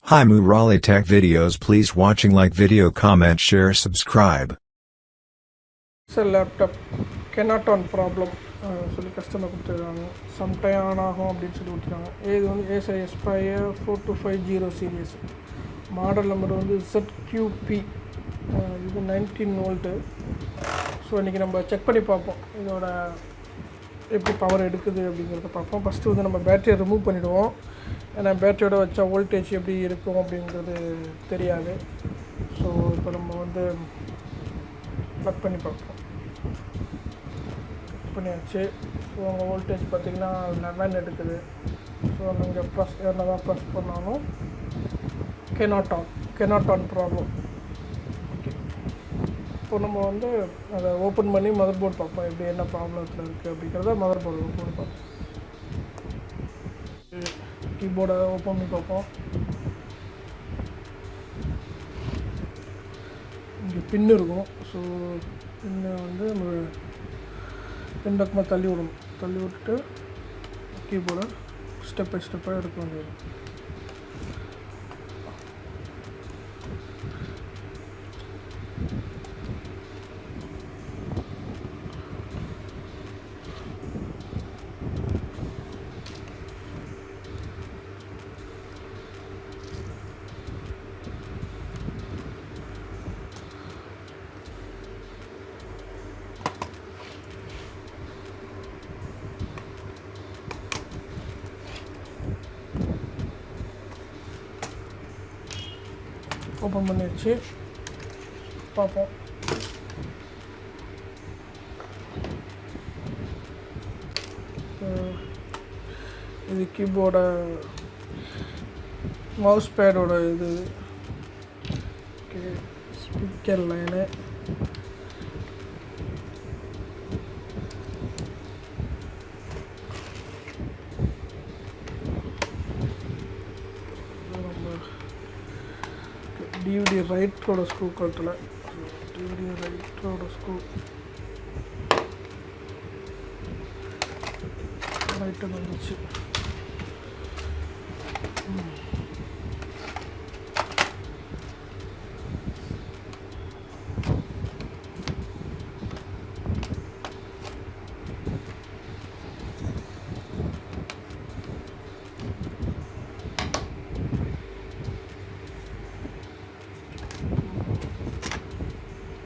Hi Murali Tech Videos, please watching, like video, comment, share, subscribe. Acer laptop cannot on problem சொல்லி customer கொடுத்துருக்காங்க. Sometime on ஆகும் அப்படின்னு சொல்லி கொடுத்துருக்காங்க. இது வந்து Acer Aspire 4250 series. Model number வந்து ZQP. இது 19 வோல்ட்டு. ஸோ இன்றைக்கி நம்ம செக் பண்ணி பார்ப்போம் இதோட எப்படி பவர் எடுக்குது அப்படிங்கிறத பார்ப்போம். ஃபஸ்ட்டு வந்து நம்ம பேட்டரியை ரிமூவ் பண்ணிவிடுவோம். ஏன்னா பேட்டரியோட வச்சா வோல்டேஜ் எப்படி இருக்கும் அப்படிங்கிறது தெரியாது. ஸோ இப்போ நம்ம வந்து ப்ளக் பண்ணி பார்ப்போம். பண்ணியாச்சு. ஸோ உங்கள் வோல்டேஜ் பார்த்திங்கன்னா 11 எடுக்குது. ஸோ நீங்கள் என்ன தான் ப்ரெஸ் பண்ணாலும் cannot on ப்ராப்ளம். ஓகே, இப்போ நம்ம வந்து அதை ஓப்பன் பண்ணி மதர் போர்டு பார்ப்போம் எப்படி என்ன ப்ராப்ளத்தில் இருக்குது அப்படிங்கிறத மதர் போர்டு ஓப்பன் பண்ணி பார்ப்போம். கீபோர்டை ஓப்பன் பண்ணி பார்ப்போம். இங்கே பின்னு இருக்கும். ஸோ பின்னை வந்து நம்ம பின்பக்கமாக தள்ளி விடணும். தள்ளி விட்டுட்டு கீபோர்டை ஸ்டெப் பை ஸ்டெப்பாக எடுக்க வேண்டியது. ஓப்பன் பண்ணிடுச்சு, பார்ப்போம். இது கீபோர்ட மவுஸ் பேடோட இது. ஓகே, ஸ்பீக்கர் லைனு, DVD ரைட்டரோட ஸ்க்ரூ கட்டலை. DVD ரைட்டரோட ஸ்க்ரூ ரைட்டு வந்துச்சு.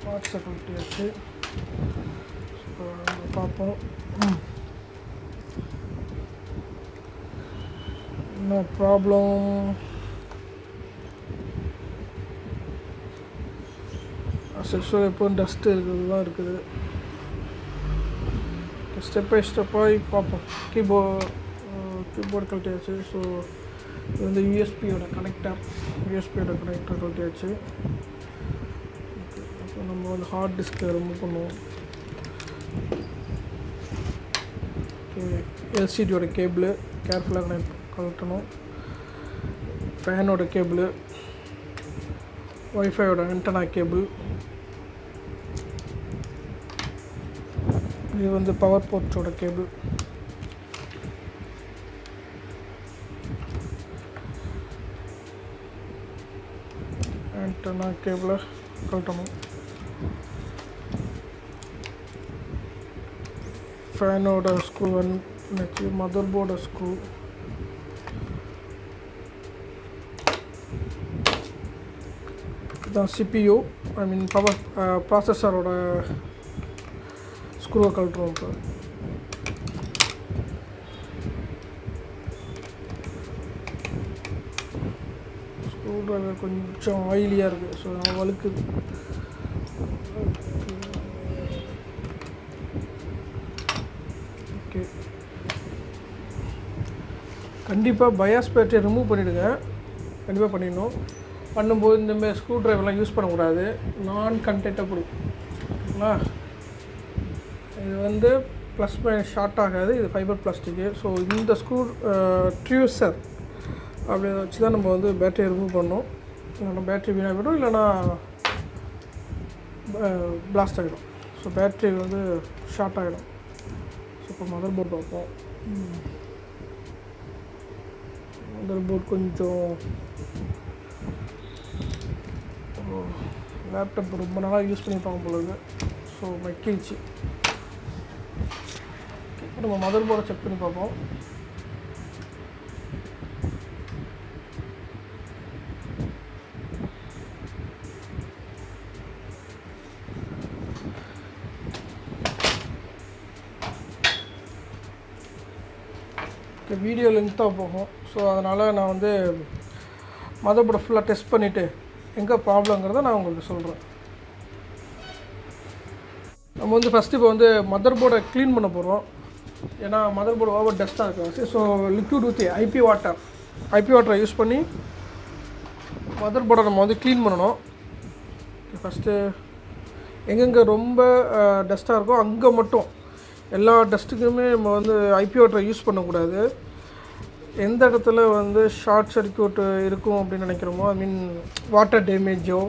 பார்ட்ஸை கழட்டியாச்சு. ஸோ நம்ம பார்ப்போம் என்ன ப்ராப்ளம். அசஸ்வல் எப்போவும் டஸ்ட்டு இருக்கிறது தான் இருக்குது. ஸ்டெப் பை ஸ்டெப்பாக பார்ப்போம். கீபோர்டு கழட்டியாச்சு. ஸோ இது வந்து யூஎஸ்பியோட கனெக்டர் கழட்டியாச்சு. நம்ம வந்து ஹார்ட் டிஸ்கை ரிமூவ் பண்ணுவோம். ஓகே, எல்சிடியோட கேபிள் கேர்ஃபுல்லாக கழட்டணும். ஃபேனோட கேபிள், ஒய்ஃபையோட ஆண்டனா கேபிள், இது வந்து பவர் போர்ட்டோட கேபிள். ஆண்டனா கேபிளை கழட்டணும். ஃபேனோட ஸ்க்ரூ நெக்ஸ்ட் மதர் போர்டோட ஸ்க்ரூ, இதுதான் CPU ஐ மீன் பவர் ப்ராசஸரோட ஸ்க்ரூவை கழட்டுறோம். இப்போ ஸ்க்ரூ ட்ரைவர் கொஞ்சம் ஆயிலியாக இருக்குது. ஸோ வழுக்குது. ஓகே, கண்டிப்பாக பயாஸ் பேட்டரியை ரிமூவ் பண்ணிவிடுங்க. கண்டிப்பாக பண்ணிடணும். பண்ணும்போது இந்தமாதிரி ஸ்க்ரூ ட்ரைவர்லாம் யூஸ் பண்ணக்கூடாது. நான் கண்டெக்டபிள். ஓகேங்களா, இது வந்து ப்ளஸ் மைனஸ் ஷார்ட் ஆகாது. இது ஃபைபர் பிளாஸ்டிக்கு. ஸோ இந்த ஸ்க்ரூ ட்ரியூசர் அப்படி வச்சு தான் நம்ம வந்து பேட்டரியை ரிமூவ் பண்ணோம். இல்லைனா பேட்டரி வீணாக போய்டும், இல்லைனா பிளாஸ்ட் ஆகிடும். ஸோ பேட்டரி வந்து ஷார்ட் ஆகிடும். ஸோ இப்போ மதர் போர்டு பார்ப்போம். மதர்போர்ட் கொஞ்சம் லேப்டாப் ரொம்ப நாளாக யூஸ் பண்ணியிருப்பாங்க போல ஸோ மக்கிடுச்சு. நம்ம மதர்போர்டை செக் பண்ணி பார்ப்போம். வீடியோ லென்த்தாக போகும். ஸோ அதனால் நான் வந்து மதர்போர்டை ஃபுல்லாக டெஸ்ட் பண்ணிவிட்டு எங்கே ப்ராப்ளங்கிறத நான் உங்களுக்கு சொல்கிறேன். நம்ம வந்து ஃபஸ்ட்டு இப்போ வந்து மதர்போர்டை க்ளீன் பண்ண போகிறோம். ஏன்னா மதர்போர்டு ஓவர் டஸ்ட்டாக இருக்காது. ஸோ லிக்விட் ஊற்றி ஐபி வாட்டரை யூஸ் பண்ணி மதர்போர்டை நம்ம வந்து க்ளீன் பண்ணணும். ஃபஸ்ட்டு எங்கெங்கே ரொம்ப டஸ்ட்டாக இருக்கோ அங்கே மட்டும், எல்லா டஸ்ட்டுக்குமே நம்ம வந்து ஐபி வாட்டரை யூஸ் பண்ணக்கூடாது. எந்த இடத்துல வந்து ஷார்ட் சர்க்யூட் இருக்கும் அப்படின்னு நினைக்கிறோமோ, ஐ மீன் வாட்டர் டேமேஜோ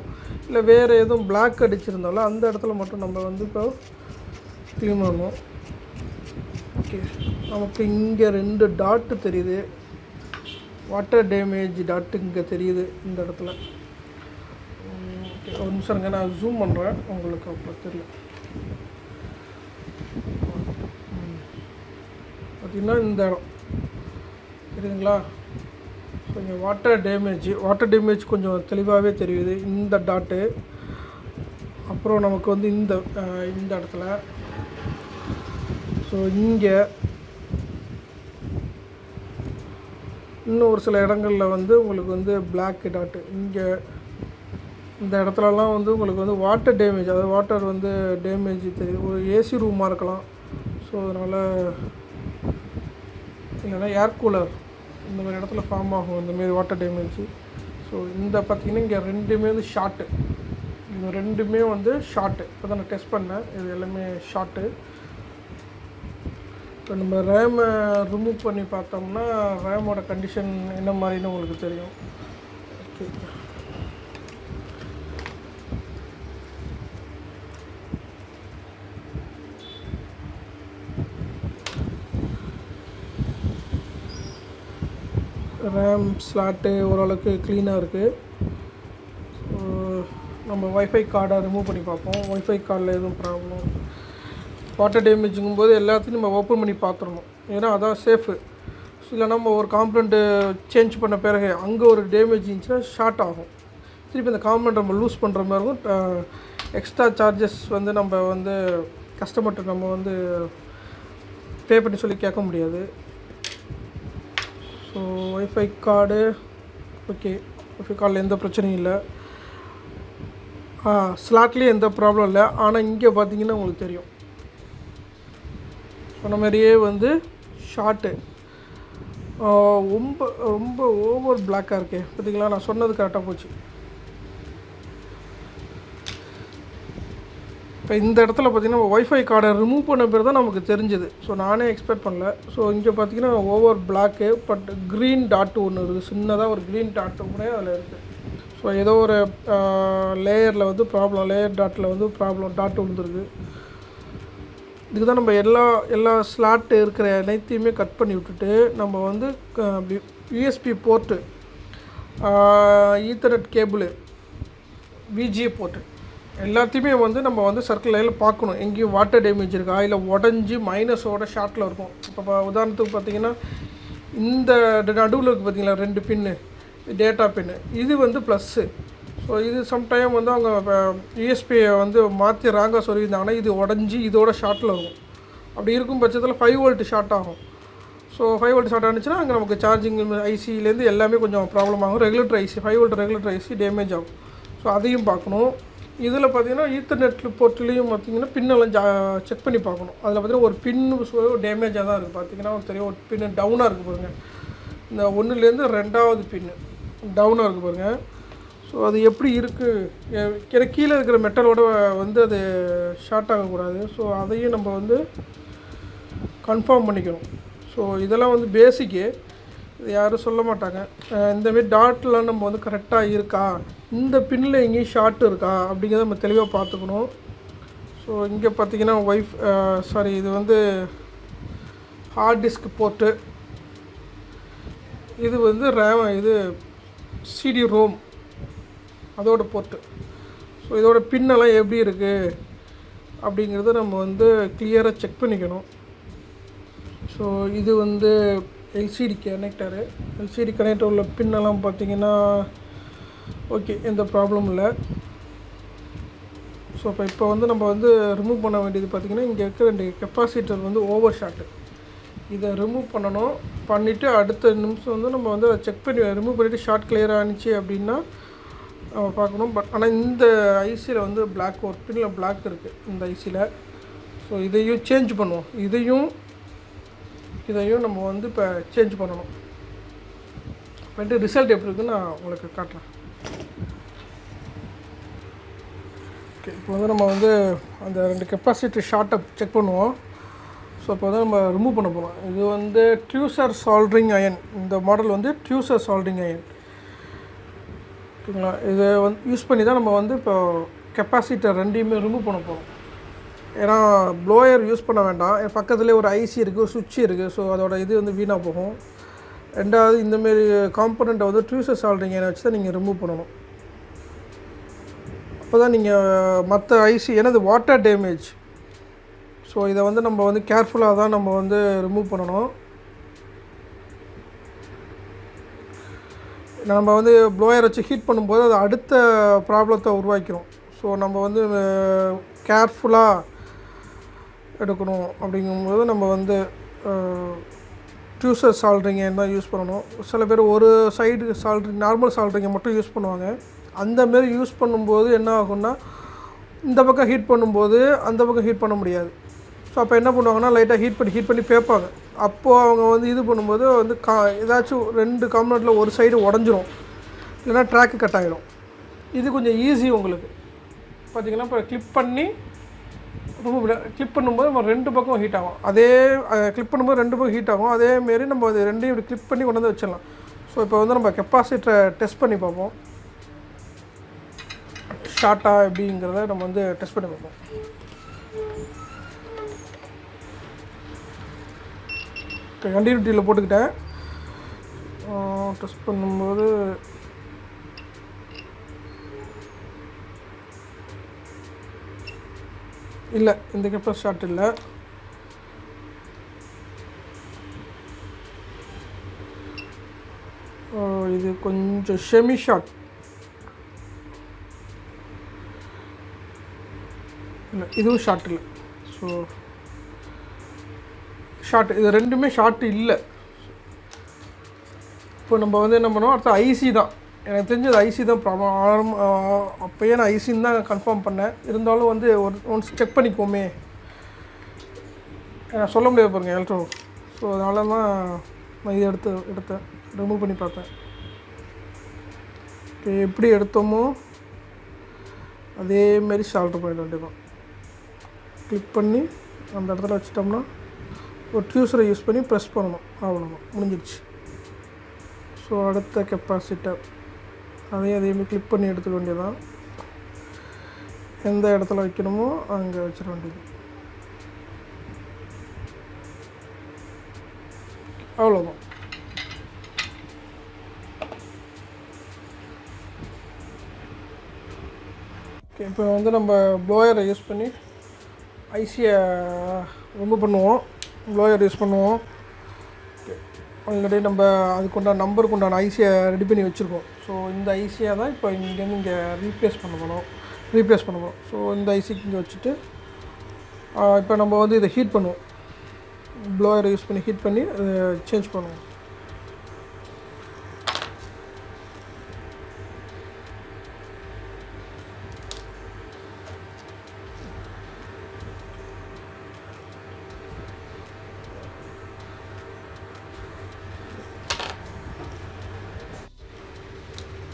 இல்லை வேறு எதுவும் பிளாக் அடிச்சிருந்தாலும் அந்த இடத்துல மட்டும் நம்ம வந்து இப்போ க்ளீன் பண்ணணும். ஓகே, நமக்கு இங்கே 2 டாட்டு தெரியுது, வாட்டர் டேமேஜ் டாட்டு இங்கே தெரியுது இந்த இடத்துல. ஓகே, ஒரு நிமிஷம் நான் ஜூம் பண்ணுறேன், உங்களுக்கு அப்போ தெரியும். பார்த்திங்கன்னா இந்த இடம் தெரியுதுங்களா? கொஞ்சம் வாட்டர் டேமேஜ் கொஞ்சம் தெளிவாகவே தெரியுது இந்த டாட்டு. அப்புறம் நமக்கு வந்து இந்த இடத்துல, ஸோ இங்கே இன்னும் ஒரு சில இடங்களில் வந்து உங்களுக்கு வந்து பிளாக் டாட்டு, இங்கே இந்த இடத்துலலாம் வந்து உங்களுக்கு வந்து வாட்டர் டேமேஜ், அதாவது வாட்டர் வந்து டேமேஜ் தெரியுது. ஒரு ஏசி ரூமாக இருக்கலாம். ஸோ அதனால் இல்லைன்னா ஏர் கூலர் இந்த மாதிரி இடத்துல ஃபார்ம் ஆகும் இந்தமாரி வாட்டர் டேமேஜ். ஸோ இந்த பார்த்திங்கன்னா இங்கே 2மே வந்து ஷார்ட்டு, இது 2மே வந்து ஷார்ட்டு. இப்போ தான் நான் டெஸ்ட் பண்ணேன், இது எல்லாமே ஷார்ட்டு. இப்போ நம்ம ரேமை ரிமூவ் பண்ணி பார்த்தோம்னா ரேமோட கண்டிஷன் என்ன மாதிரின்னு உங்களுக்கு தெரியும். ஓகே, ரேம் ஸ்லாட்டு ஓரளவுக்கு க்ளீனாக இருக்குது. நம்ம ஒய்ஃபை கார்டை ரிமூவ் பண்ணி பார்ப்போம். ஒய்ஃபை கார்டில் எதுவும் ப்ராப்ளம், வாட்டர் டேமேஜுங்கும் போது எல்லாத்தையும் நம்ம ஓப்பன் பண்ணி பார்த்துடணும். ஏன்னா அதான் சேஃபு. இல்லை நம்ம ஒரு காம்பனண்ட்டு சேஞ்ச் பண்ண பிறகு அங்கே ஒரு டேமேஜ் இருந்துச்சுன்னா ஷார்ட் ஆகும். திருப்பி அந்த காம்பனண்ட் நம்ம லூஸ் பண்ணுற மாதிரி இருக்கும். எக்ஸ்ட்ரா சார்ஜஸ் வந்து நம்ம வந்து கஸ்டமர்கிட்ட நம்ம வந்து பே பண்ணி சொல்லி கேட்க முடியாது. So wifi card okay, wifi கார்டில் எந்த பிரச்சனையும் இல்லை, ஸ்லாட்லேயும் எந்த ப்ராப்ளம் இல்லை. ஆனால் இங்கே பார்த்தீங்கன்னா உங்களுக்கு தெரியும் சொன்ன மாதிரியே வந்து ஷார்ட்டு ரொம்ப ரொம்ப ஓவர் பிளாக்காக இருக்கே. பார்த்தீங்களா, நான் சொன்னது கரெக்டாக போச்சு. இப்போ இந்த இடத்துல பார்த்திங்கன்னா ஒய்ஃபை கார்டை ரிமூவ் பண்ண பேர் தான் நமக்கு தெரிஞ்சுது. ஸோ நானே எக்ஸ்பெக்ட் பண்ணல. ஸோ இங்கே பார்த்திங்கன்னா over black, but green dot ஒன்று இருக்குது, சின்னதாக ஒரு க்ரீன் டாட்டு கூட அதில் இருக்குது. ஸோ ஏதோ ஒரு லேயரில் வந்து ப்ராப்ளம், லேயர் டாட்டில் வந்து ப்ராப்ளம், டாட்டு விழுந்துருக்கு. இதுக்கு தான் நம்ம எல்லா ஸ்லாட்டு இருக்கிற அனைத்தையுமே கட் பண்ணி விட்டுட்டு நம்ம வந்து USB port, ethernet cable, VGA port எல்லாத்தையுமே வந்து நம்ம வந்து சர்க்கிள் லைனில் பார்க்கணும். எங்கேயும் வாட்டர் டேமேஜ் இருக்கா, இல்லை உடஞ்சி மைனஸோட ஷார்ட்டில் இருக்கும். இப்போ உதாரணத்துக்கு பார்த்திங்கன்னா இந்த நடுவில் இருக்குது பார்த்திங்களா 2 பின்னு, டேட்டா பின்னு, இது வந்து ப்ளஸ்ஸு. ஸோ இது சம்டைம் வந்து அவங்க யூஎஸ்பியை வந்து மாற்றி ராங்காக சொல்லியிருந்தாங்கன்னா இது உடஞ்சி இதோட ஷார்ட்டில் இருக்கும். அப்படி இருக்கும் பட்சத்தில் 5 வோல்ட் ஷார்ட் ஆகும். ஸோ 5 வோல்ட் ஷார்ட் ஆனிச்சுன்னா அங்கே நமக்கு சார்ஜிங் ஐசிலேருந்து எல்லாமே கொஞ்சம் ப்ராப்ளம் ஆகும். Regulator IC 5 volt regulator IC damage ஆகும். ஸோ அதையும் பார்க்கணும். இதில் பார்த்திங்கன்னா ஈத்தர்நெட் போர்ட்லேயும் பார்த்திங்கன்னா பின்னெல்லாம் செக் பண்ணி பார்க்கணும். அதில் பார்த்திங்கன்னா ஒரு பின்னு டேமேஜாக தான் இருக்குது. பார்த்திங்கன்னா ஒரு தெரியும், ஒரு பின்னு டவுனாக இருக்குது பாருங்கள். இந்த 1லேருந்து 2வது பின்னு டவுனாக இருக்குது பாருங்கள். ஸோ அது எப்படி இருக்குது, கீழே இருக்கிற மெட்டலோட வந்து அது ஷார்ட் ஆகக்கூடாது. ஸோ அதையும் நம்ம வந்து கன்ஃபார்ம் பண்ணிக்கணும். ஸோ இதெல்லாம் வந்து பேசிக்கு, இது யாரும் சொல்ல மாட்டாங்க. இந்தமாரி டாட்லாம் நம்ம வந்து கரெக்டாக இருக்கா, இந்த பின்னில் எங்கேயும் ஷார்ட் இருக்கா அப்படிங்கிறத நம்ம தெளிவாக பார்த்துக்கணும். ஸோ இங்கே பார்த்திங்கன்னா இது வந்து ஹார்ட் டிஸ்க் போர்ட்டு, இது வந்து ரேம், இது சிடி ரோம் அதோட போர்ட்டு. ஸோ இதோட பின்னெல்லாம் எப்படி இருக்குது அப்படிங்கிறத நம்ம வந்து கிளியராக செக் பண்ணிக்கணும். ஸோ இது வந்து எல்சிடி கனெக்டரு. எல்சிடி கனெக்டர் உள்ள பின்னெல்லாம் பார்த்திங்கன்னா ஓகே, எந்த ப்ராப்ளம் இல்லை. ஸோ இப்போ வந்து நம்ம வந்து ரிமூவ் பண்ண வேண்டியது பார்த்திங்கன்னா இங்கே இருக்கிற 2 கெப்பாசிட்டர் வந்து ஓவர் ஷார்ட்டு. இதை ரிமூவ் பண்ணணும். பண்ணிவிட்டு அடுத்த நிமிஷம் வந்து நம்ம வந்து செக் பண்ணி ரிமூவ் பண்ணிவிட்டு ஷார்ட் கிளியர் ஆனிச்சு அப்படின்னா நம்ம பார்க்கணும். பட் ஆனால் இந்த ஐசியில் வந்து பிளாக், ஒரு பின்னில் பிளாக் இருக்குது இந்த ஐசியில். ஸோ இதையும் சேஞ்ச் பண்ணுவோம். இதையும் நம்ம வந்து இப்போ சேஞ்ச் பண்ணணும். பண்ணிட்டு ரிசல்ட் எப்படி இருக்குன்னு நான் உங்களுக்கு காட்டுறேன். ஓகே, இப்போ வந்து நம்ம வந்து அந்த 2 கெப்பாசிட்டி ஷார்ட்டை செக் பண்ணுவோம். ஸோ இப்போ வந்து நம்ம ரிமூவ் பண்ண போகிறோம். இது வந்து ட்யூசர் சால்ட்ரிங் அயன். இந்த மாடல் வந்து ட்யூசர் சால்ட்ரிங் அயன். ஓகேங்களா? இதை வந்து யூஸ் பண்ணி தான் நம்ம வந்து இப்போ கெப்பாசிட்டர் 2யுமே ரிமூவ் பண்ண போகிறோம். ஏன்னா ப்ளோயர் யூஸ் பண்ண வேண்டாம். என் பக்கத்துலேயே ஒரு ஐசி இருக்குது, ஒரு சுவிட்ச் இருக்குது. ஸோ அதோட இது வந்து வீணாக போகும். ரெண்டாவது இந்தமாரி காம்பனண்ட்டை வந்து ட்யூசர் சால்ட்ரிங் அயனை வச்சு தான் நீங்கள் ரிமூவ் பண்ணணும். அப்போ தான் நீங்கள் மற்ற ஐசி, ஏன்னா இது வாட்டர் டேமேஜ். ஸோ இதை வந்து நம்ம வந்து கேர்ஃபுல்லாக தான் நம்ம வந்து ரிமூவ் பண்ணணும். நம்ம வந்து ப்ளோயர் வச்சு ஹீட் பண்ணும்போது அது அடுத்த ப்ராப்ளத்தை உருவாக்கிடும். ஸோ நம்ம வந்து கேர்ஃபுல்லாக எடுக்கணும். அப்படிங்கும்போது நம்ம வந்து ட்யூசர் சால்ட்ரிங்கை தான் யூஸ் பண்ணணும். சில பேர் ஒரு சைடு சால்ட்ரிங், நார்மல் சால்ட்ரிங்கை மட்டும் யூஸ் பண்ணுவாங்க. அந்தமாரி யூஸ் பண்ணும்போது என்ன ஆகும்னா, இந்த பக்கம் ஹீட் பண்ணும்போது அந்த பக்கம் ஹீட் பண்ண முடியாது. ஸோ அப்போ என்ன பண்ணுவாங்கன்னா, லைட்டாக ஹீட் பண்ணி பேப்பாங்க. அப்போது அவங்க வந்து இது பண்ணும்போது வந்து ஏதாச்சும் 2 காம்பனண்ட்டில் ஒரு சைடு உடஞ்சிரும், இல்லைனா ட்ராக்கு கட் ஆகிடும். இது கொஞ்சம் ஈஸி உங்களுக்கு. பார்த்திங்கன்னா இப்போ கிளிப் பண்ணும்போது நம்ம 2 பக்கம் ஹீட் ஆகும். அதே கிளிப் பண்ணும்போது 2 பக்கம் ஹீட் ஆகும். அதேமாரி நம்ம அது 2யும் இப்படி கிளிப் பண்ணி கொண்டு வந்து வச்சிடலாம். ஸோ இப்போ வந்து நம்ம கெப்பாசிட்டரை டெஸ்ட் பண்ணி பார்ப்போம். ஷார்ட்டாக எப்படிங்கிறத நம்ம வந்து டெஸ்ட் பண்ணி பார்ப்போம். கண்டினியூட்டியில் போட்டுக்கிட்டேன். டெஸ்ட் பண்ணும்போது இல்லை, இந்த கெப்பாசிட்டி ஷார்ட் இல்லை. இது கொஞ்சம் செமி ஷார்ட். இல்லை, இதுவும் ஷார்ட் இல்லை. ஸோ ஷார்ட், இது 2மே ஷார்ட் இல்லை. இப்போ நம்ம வந்து என்ன பண்ணுவோம், அடுத்த ஐசி தான். எனக்கு தெரிஞ்சது ஐசி தான் ப்ராப்ளம். அப்போயே நான் ஐசின்னு தான் கன்ஃபார்ம் பண்ணேன். இருந்தாலும் வந்து ஒன்ஸ் செக் பண்ணிக்கோமே, சொல்ல முடியாது பாருங்கள் எலக்ட்ரோ. ஸோ அதனால தான் நான் இதை எடுத்தேன், ரிமூவ் பண்ணி பார்த்தேன். ஓகே, எப்படி எடுத்தோமோ அதேமாரி சால்ட்ரு பண்ணிட வேண்டியதான். கிளிக் பண்ணி அந்த இடத்துல வச்சிட்டோம்னா ஒரு டியூசரை யூஸ் பண்ணி ப்ரெஸ் பண்ணணும். அவ்வளோதான், முடிஞ்சிடுச்சு. ஸோ அடுத்த கெப்பாசிட்டர் அதேமாதிரி கிளிக் பண்ணி எடுத்துக்க வேண்டியதான். எந்த இடத்துல வைக்கணுமோ அங்கே வச்சிட வேண்டியது. அவ்வளோதான். ஓகே, இப்போ வந்து நம்ம ப்ளோயரை யூஸ் பண்ணி ஐசியை ரிமூவ் பண்ணுவோம். ப்ளோயர் யூஸ் பண்ணுவோம். ஆல்ரெடி நம்ம அதுக்குண்டான நம்பருக்கு உண்டான ஐசியை ரெடி பண்ணி வச்சுருக்கோம். ஸோ இந்த ஐசியை தான் இப்போ இங்கேருந்து இங்கே ரீப்ளேஸ் பண்ண போகிறோம். ஸோ இந்த ஐசிக்கு இங்கே வச்சுட்டு இப்போ நம்ம வந்து இதை ஹீட் பண்ணுவோம். ப்ளோயரை யூஸ் பண்ணி ஹீட் பண்ணி சேஞ்ச் பண்ணுவோம்.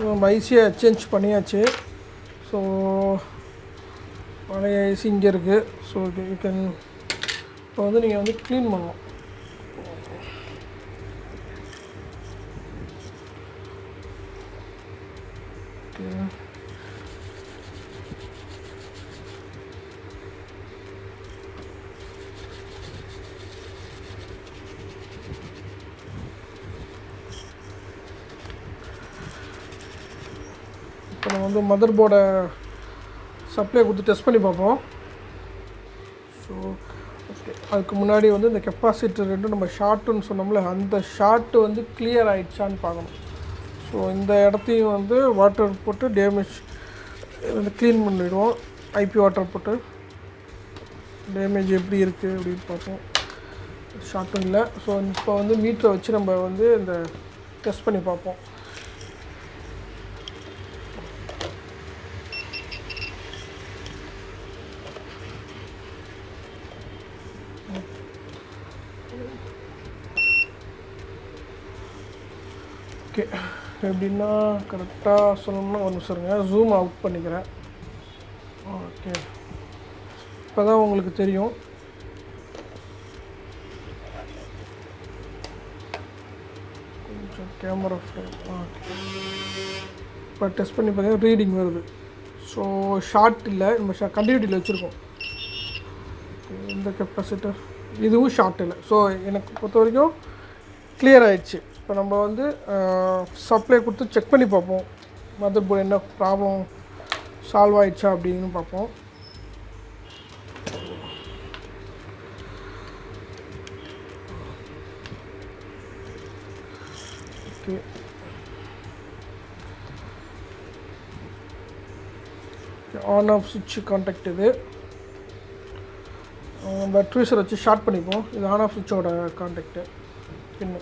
நம்ம ஐசியை சேஞ்ச் பண்ணியாச்சு. ஸோ பழைய ஐசி இங்கே இருக்குது. ஸோ யூ கேன் இப்போ வந்து நீங்கள் வந்து க்ளீன் பண்ணணும். ஓகே, நம்ம வந்து மதர் போர்டை சப்ளை கொடுத்து டெஸ்ட் பண்ணி பார்ப்போம். ஸோ ஓகே, அதுக்கு முன்னாடி வந்து இந்த கெப்பாசிட்டர் ரெண்டும் நம்ம ஷார்ட்டுன்னு சொன்னோம்ல, அந்த ஷார்ட்டு வந்து கிளியர் ஆகிடுச்சான்னு பார்க்கணும். ஸோ இந்த இடத்தையும் வந்து வாட்டர் போட்டு டேமேஜ் வந்து க்ளீன் பண்ணிவிடுவோம். ஐபி வாட்டர் போட்டு டேமேஜ் எப்படி இருக்குது அப்படின்னு பார்ப்போம். ஷார்ட்டும் இல்லை. ஸோ இப்போ வந்து மீட்டரை வச்சு நம்ம வந்து இந்த டெஸ்ட் பண்ணி பார்ப்போம். ஓகே, எப்படின்னா கரெக்டாக சொல்லணும்னா ஒன்று சொல்லுங்க, ஜூம் அவுட் பண்ணிக்கிறேன். ஓகே, இப்போ தான் உங்களுக்கு தெரியும். கொஞ்சம் கேமரா ஃப்ரேம். ஓகே, இப்போ டெஸ்ட் பண்ணி பார்த்தீங்கன்னா ரீடிங் வருது. ஸோ ஷார்ட் இல்லை, நம்ம கண்டினியூட்டியில் வச்சுருக்கோம். இந்த கெப்பாசிட்டர் இதுவும் ஷார்ட் இல்லை. ஸோ எனக்கு பொறுத்த வரைக்கும் கிளியர் ஆகிடுச்சு. இப்போ நம்ம வந்து சப்ளை கொடுத்து செக் பண்ணி பார்ப்போம், மதர் போர்டு என்ன ப்ராப்ளம் சால்வ் ஆகிடுச்சா அப்படின்னு பார்ப்போம். ஓகே, ஆன் ஆஃப் சுவிட்ச் கான்டாக்ட் இது. நம்ம ட்ரூசர் வச்சு ஷார்ட் பண்ணிப்போம். இது ஆன் ஆஃப் சுவிட்சோட கான்டாக்டு பின்னு.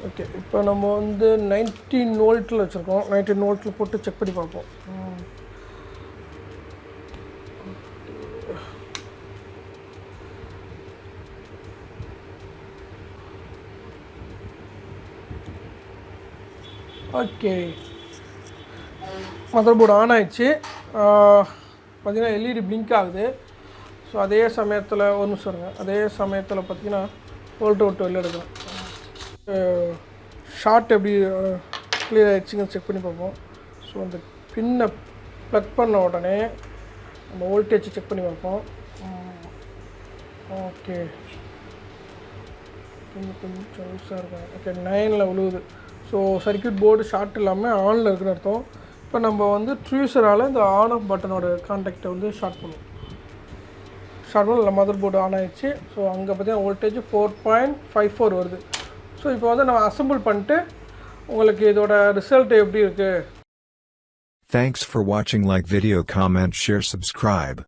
ஓகே, இப்போ நம்ம வந்து 19 வோல்ட்டில் வச்சுருக்கோம். 19 வோல்ட்டில் போட்டு செக் பண்ணி பார்ப்போம். ஓகே, மதர் போர்டு ஆன் ஆகிடுச்சு. பார்த்திங்கன்னா எல்இடி பிளிங்க் ஆகுது. ஸோ அதே சமயத்தில் ஒரு நிமிஷம் இருங்க, அதே சமயத்தில் பார்த்திங்கன்னா வோல்ட் விட்டு வெளில எடுக்கிறேன். ஷார்ட் எப்படி கிளியர் ஆகிடுச்சுங்க செக் பண்ணி பார்ப்போம். ஸோ அந்த பின்னை ப்ளக் பண்ண உடனே நம்ம வோல்டேஜ் செக் பண்ணி பார்ப்போம். ஓகே, கொஞ்சம் லூஸாக இருக்காங்க. ஓகே, 9ல் விழுவுது. ஸோ சர்க்யூட் போர்டு ஷார்ட் இல்லாமல் ஆனில் இருக்குன்னு அர்த்தம். இப்போ நம்ம வந்து ட்ரூசரால் இந்த ஆன் ஆஃப் பட்டனோட கான்டாக்டை வந்து ஷார்ட் பண்ணுவோம். ஷார்ட் பண்ண மதர் போர்டு ஆன் ஆகிடுச்சு. ஸோ அங்கே பார்த்தீங்கன்னா வோல்டேஜ் 4.54 வருது. ஸோ இப்போ வந்து நம்ம அசம்பிள் பண்ணிட்டு உங்களுக்கு இதோட ரிசல்ட் எப்படி இருக்குது. Thanks for watching. Like video, comment, share, subscribe.